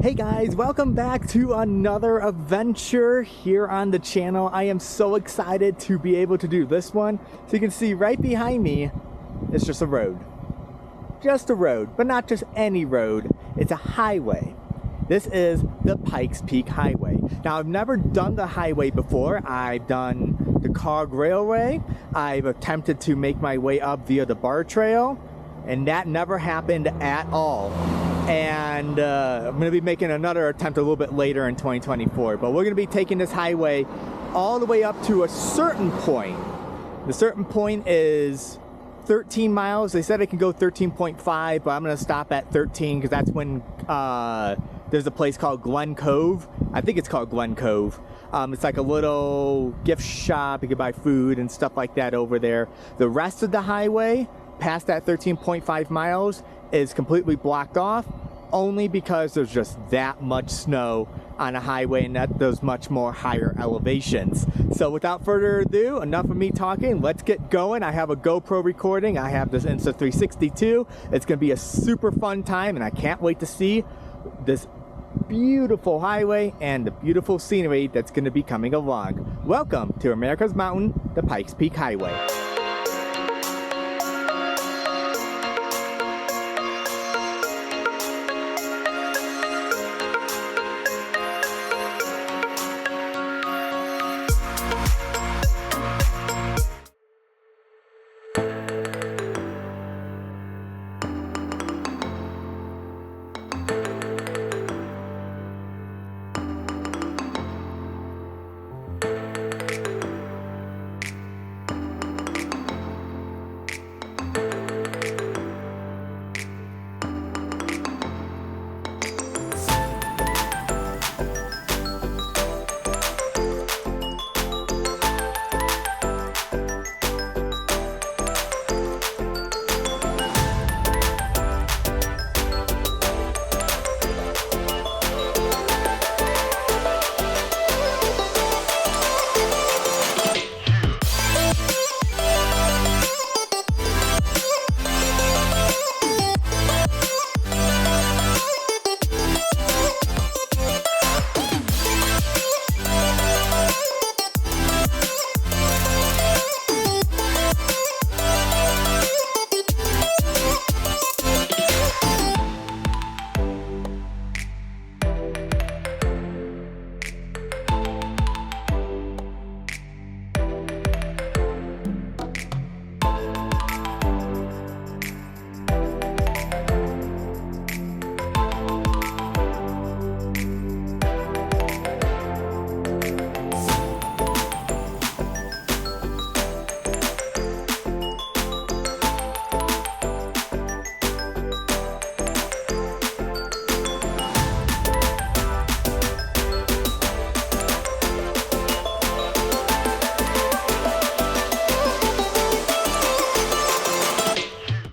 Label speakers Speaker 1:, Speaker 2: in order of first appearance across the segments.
Speaker 1: Hey guys, welcome back to another adventure here on the channel. I am so excited to be able to do this one. So you can see right behind me, it's just a road. Just a road, but not just any road. It's a highway. This is the Pikes Peak Highway. Now, I've never done the highway before. I've done the Cog Railway. I've attempted to make my way up via the Bar Trail, and that never happened at all. And I'm going to be making another attempt a little bit later in 2024. But we're going to be taking this highway all the way up to a certain point. The certain point is 13 miles. They said it can go 13.5, but I'm going to stop at 13 because that's when there's a place called Glen Cove. I think it's called Glen Cove. It's like a little gift shop. You can buy food and stuff like that over there. The rest of the highway past that 13.5 miles is completely blocked off, only because there's just that much snow on a highway and at those much more higher elevations. So without further ado, enough of me talking, let's get going. I have a GoPro recording. I have this Insta360 too. It's gonna be a super fun time and I can't wait to see this beautiful highway and the beautiful scenery that's gonna be coming along. Welcome to America's Mountain, the Pikes Peak Highway.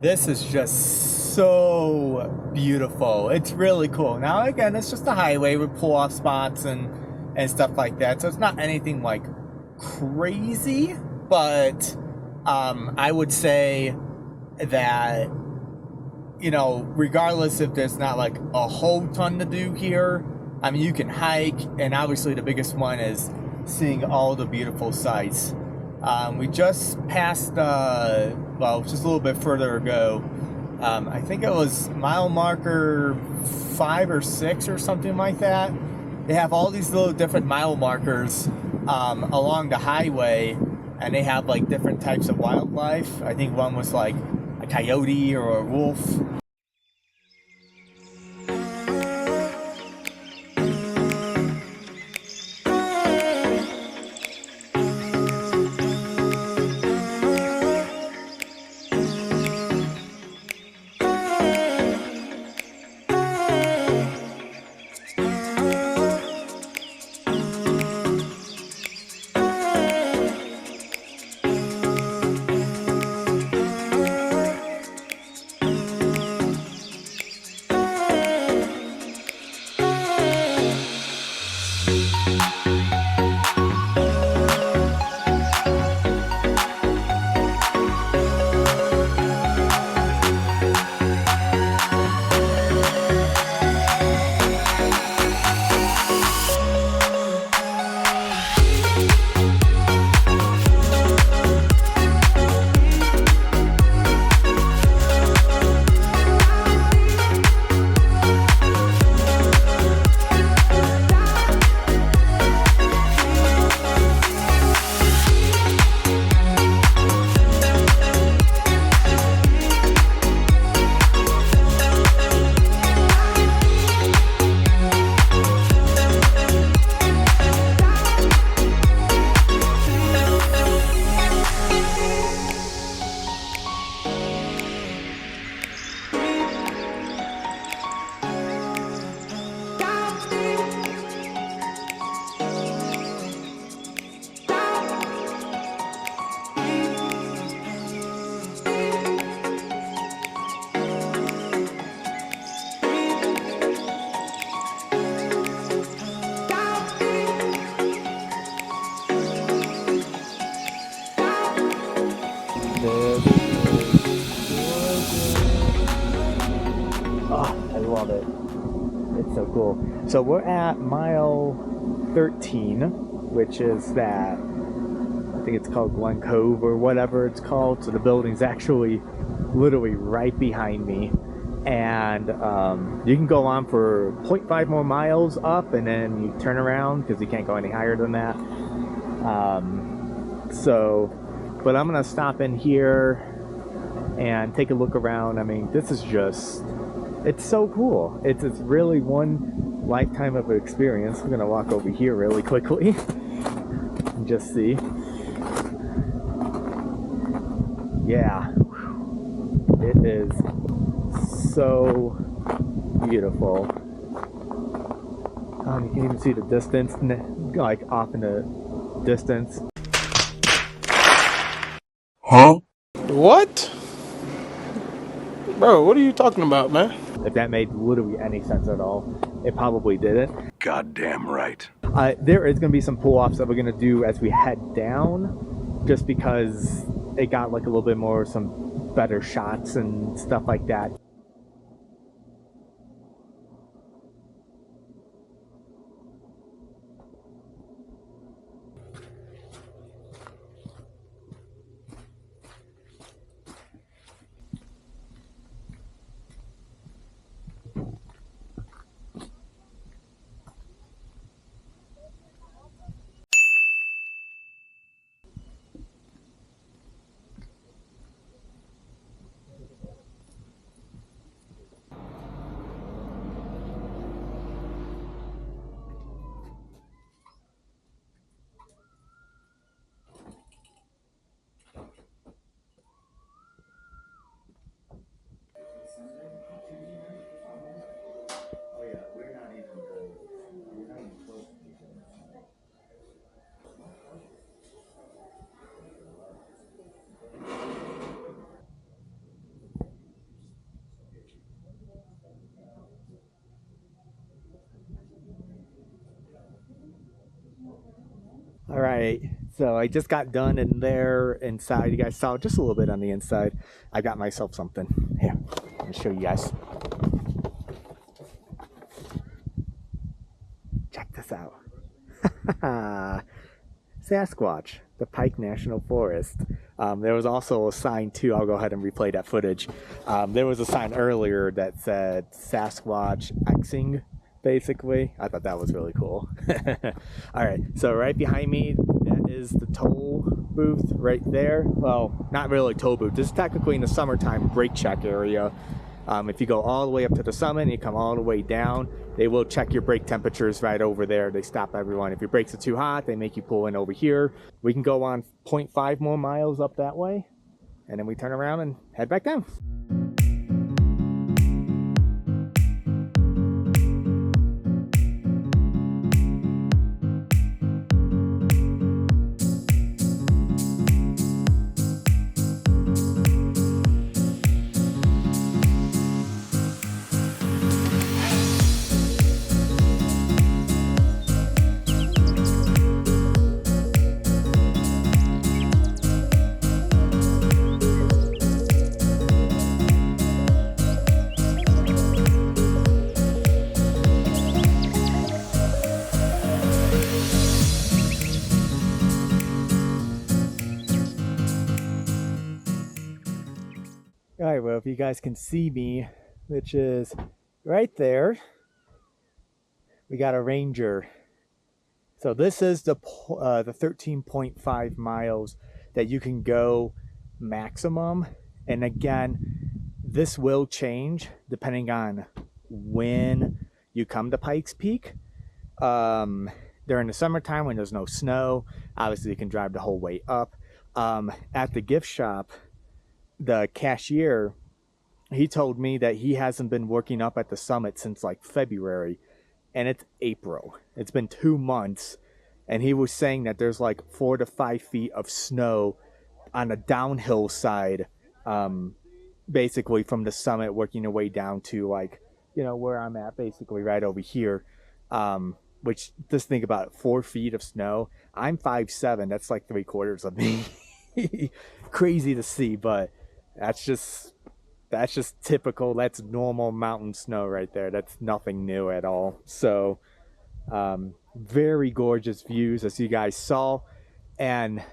Speaker 1: This is just so beautiful. It's really cool. Now again, it's just a highway with pull-off spots and stuff like that. So it's not anything like crazy, but I would say that, you know, regardless if there's not like a whole ton to do here, I mean, you can hike, and obviously the biggest one is seeing all the beautiful sights. We just passed, well, just a little bit further ago, I think it was mile marker 5 or 6 or something like that. They have all these little different mile markers along the highway, and they have like different types of wildlife. I think one was like a coyote or a wolf. So cool. So we're at mile 13, which is that, I think it's called Glen Cove or whatever it's called. So the building's actually literally right behind me. And you can go on for 0.5 more miles up, and then you turn around because you can't go any higher than that. But I'm gonna stop in here and take a look around. I mean, this is just, it's so cool. It's really one lifetime of experience. I'm gonna walk over here really quickly and just see. Yeah, it is so beautiful. You can even see the distance, like off in the distance.
Speaker 2: Huh? What? Bro, what are you talking about, man?
Speaker 1: If that made literally any sense at all, it probably didn't.
Speaker 3: Goddamn right.
Speaker 1: There is going to be some pull-offs that we're going to do as we head down, just because it got like a little bit more, some better shots and stuff like that. All right, so I just got done in there inside. You guys saw just a little bit on the inside. I got myself something. Here, let me show you guys. Check this out. Sasquatch, the Pike National Forest. There was also a sign too. I'll go ahead and replay that footage. There was a sign earlier that said Sasquatch Xing, basically. I thought that was really cool. All right, so right behind me, that is the toll booth right there. Well, not really toll booth. This is technically in the summertime brake check area. If you go all the way up to the summit and you come all the way down, they will check your brake temperatures right over there. They stop everyone. If your brakes are too hot, they make you pull in over here. We can go on 0.5 more miles up that way, and then we turn around and head back down. All right, well, if you guys can see me, which is right there, we got a Ranger. So this is the 13.5 miles that you can go maximum. And again, this will change depending on when you come to Pikes Peak. During the summertime when there's no snow, obviously you can drive the whole way up. At the gift shop, the cashier, he told me that he hasn't been working up at the summit since like February, and it's April. It's been 2 months, and he was saying that there's like 4 to 5 feet of snow on the downhill side, basically from the summit working your way down to, like, you know, where I'm at, basically right over here. Which, just think about it, 4 feet of snow. I'm 5'7", that's like 3/4 of me. Crazy to see, but that's just that's just typical. That's normal mountain snow right there. That's nothing new at all. So very gorgeous views, as you guys saw. And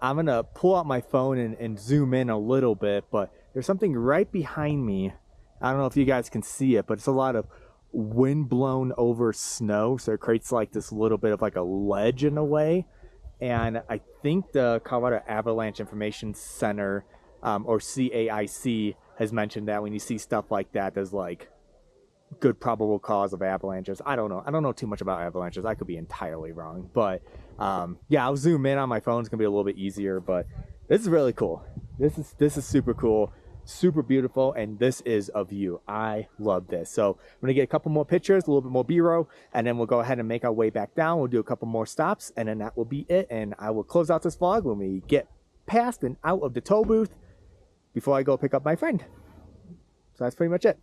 Speaker 1: I'm gonna pull out my phone and zoom in a little bit, but there's something right behind me. I don't know if you guys can see it, but it's a lot of wind blown over snow, so it creates like this little bit of like a ledge in a way. And I think the Colorado Avalanche Information Center, or CAIC, has mentioned that when you see stuff like that, there's like good probable cause of avalanches. I don't know too much about avalanches. I could be entirely wrong, but yeah, I'll zoom in on my phone. It's gonna be a little bit easier, but this is really cool. This is super cool, super beautiful, and this is a view. I love this. So I'm gonna get a couple more pictures, a little bit more B-roll, and then we'll go ahead and make our way back down. We'll do a couple more stops, and then that will be it. And I will close out this vlog when we get past and out of the toll booth before I go pick up my friend. So that's pretty much it.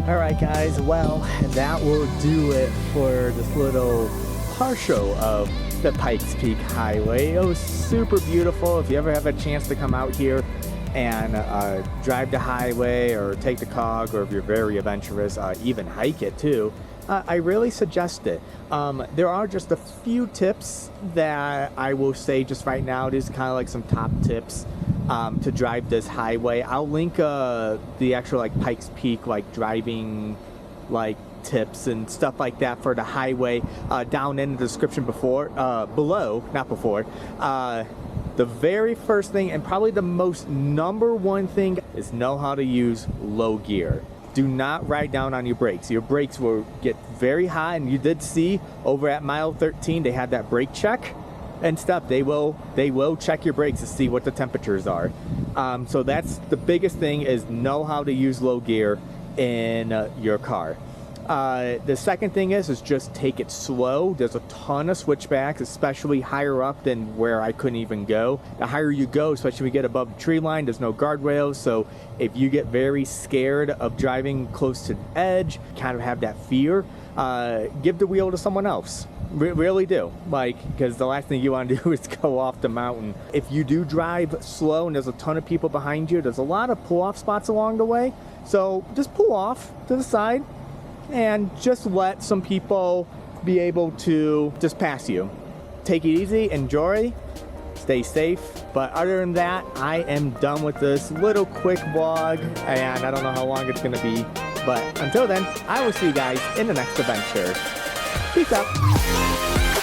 Speaker 1: Alright guys, well, that will do it for this little partial of the Pikes Peak Highway. It was super beautiful. If you ever have a chance to come out here and drive the highway or take the cog, or if you're very adventurous, even hike it too, I really suggest it. There are just a few tips that I will say just right now. These are kind of like some top tips to drive this highway. I'll link the actual like Pikes Peak like driving like tips and stuff like that for the highway down in the description below, not before. The very first thing, and probably the most number one thing, is know how to use low gear. Do not ride down on your brakes. Your brakes will get very high, and you did see over at mile 13 they had that brake check. and stuff, they will check your brakes to see what the temperatures are. So that's the biggest thing, is know how to use low gear in your car. The second thing is just take it slow. There's a ton of switchbacks, especially higher up than where I couldn't even go. The higher you go, especially when you get above the tree line, there's no guardrails. So if you get very scared of driving close to the edge, kind of have that fear, give the wheel to someone else. Really do, like, because the last thing you want to do is go off the mountain. If you do drive slow and there's a ton of people behind you, there's a lot of pull-off spots along the way. So just pull off to the side and just let some people be able to just pass you. Take it easy, enjoy, stay safe. But other than that, I am done with this little quick vlog, and I don't know how long it's gonna be. But until then, I will see you guys in the next adventure. Peace out.